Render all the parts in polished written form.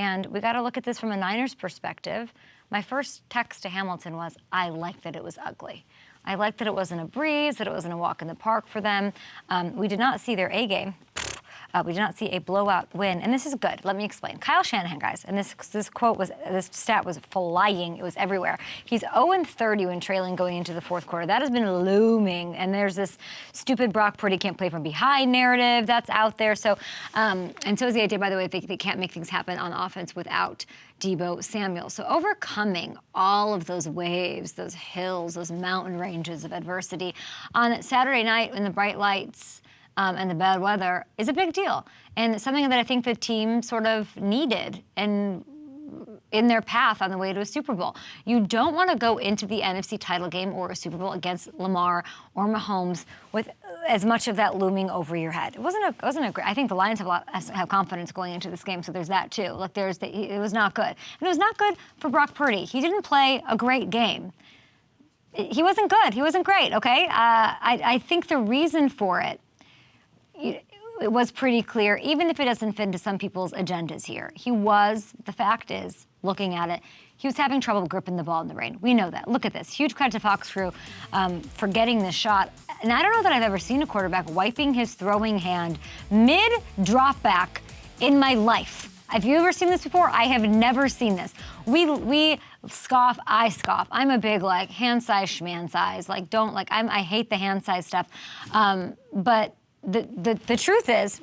And we got to look at this from a Niners perspective. My first text to Hamilton was, I like that it was ugly. I like that it wasn't a breeze, that it wasn't a walk in the park for them. We did not see their A game. We did not see a blowout win, and this is good. Let me explain. Kyle Shanahan, guys, and this stat was flying. It was everywhere. He's 0-30 when trailing going into the fourth quarter. That has been looming, and there's this stupid Brock Purdy can't play from behind narrative that's out there. So, and so is the idea, by the way, they can't make things happen on offense without Deebo Samuel. So overcoming all of those waves, those hills, those mountain ranges of adversity on Saturday night in the bright lights, and the bad weather is a big deal, and it's something that I think the team sort of needed and in their path on the way to a Super Bowl. You don't want to go into the NFC title game or a Super Bowl against Lamar or Mahomes with as much of that looming over your head. It wasn't a great. I think the Lions have confidence going into this game, so there's that too. Look, it was not good, and it was not good for Brock Purdy. He didn't play a great game. He wasn't good. He wasn't great. Okay, I think the reason for it was pretty clear, even if it doesn't fit into some people's agendas here. The fact is, looking at it, he was having trouble gripping the ball in the rain. We know that. Look at this. Huge credit to Fox Crew for getting this shot. And I don't know that I've ever seen a quarterback wiping his throwing hand mid-drop back in my life. Have you ever seen this before? I have never seen this. We scoff, I scoff. I'm a big, hand size, schman size. I hate the hand size stuff. But the truth is,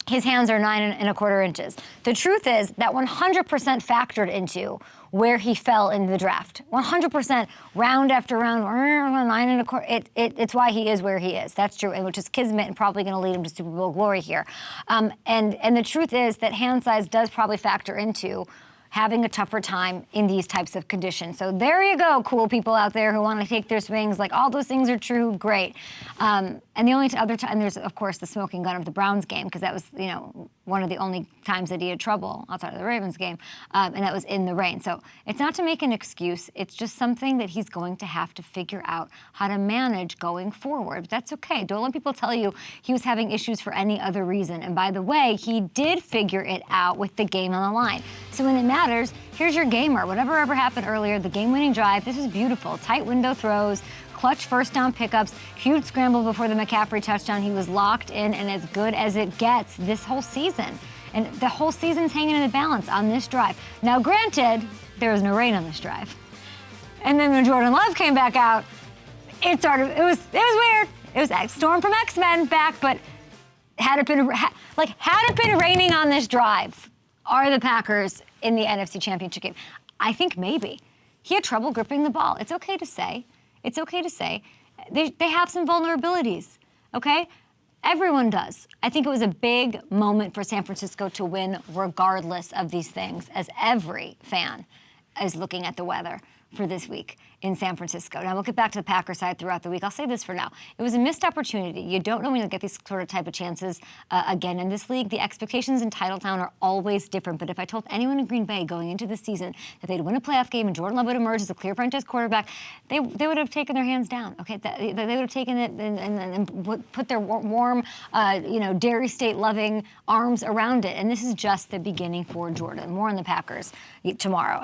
his hands are 9.25 inches. The truth is that 100% factored into where he fell in the draft. 100% round after round, 9.25. It's why he is where he is. That's true, and which is kismet and probably going to lead him to Super Bowl glory here. And the truth is that hand size does probably factor into having a tougher time in these types of conditions. So there you go, cool people out there who want to take their swings. All those things are true, great. And the only other time, there's, of course, the smoking gun of the Browns game, because that was, one of the only times that he had trouble outside of the Ravens game, and that was in the rain. So it's not to make an excuse. It's just something that he's going to have to figure out how to manage going forward. But that's okay. Don't let people tell you he was having issues for any other reason. And by the way, he did figure it out with the game on the line. So when it matters, here's your gamer. Whatever ever happened earlier, the game-winning drive, this is beautiful. Tight window throws, clutch first down pickups, huge scramble before the McCaffrey touchdown. He was locked in and as good as it gets this whole season. And the whole season's hanging in the balance on this drive. Now, granted, there was no rain on this drive. And then when Jordan Love came back out, it was weird. It was a storm from X-Men back, but had it been raining on this drive, are the Packers in the NFC Championship game? I think maybe. He had trouble gripping the ball. It's okay to say. It's okay to say. They have some vulnerabilities, okay? Everyone does. I think it was a big moment for San Francisco to win regardless of these things, as every fan is looking at the weather for this week in San Francisco. Now, we'll get back to the Packers side throughout the week. I'll say this for now. It was a missed opportunity. You don't know when you'll get these sort of type of chances again in this league. The expectations in Titletown are always different. But if I told anyone in Green Bay going into the season that they'd win a playoff game and Jordan Love would emerge as a clear franchise quarterback, they would have taken their hands down, okay? They would have taken it and put their warm, Dairy State-loving arms around it. And this is just the beginning for Jordan. More on the Packers tomorrow.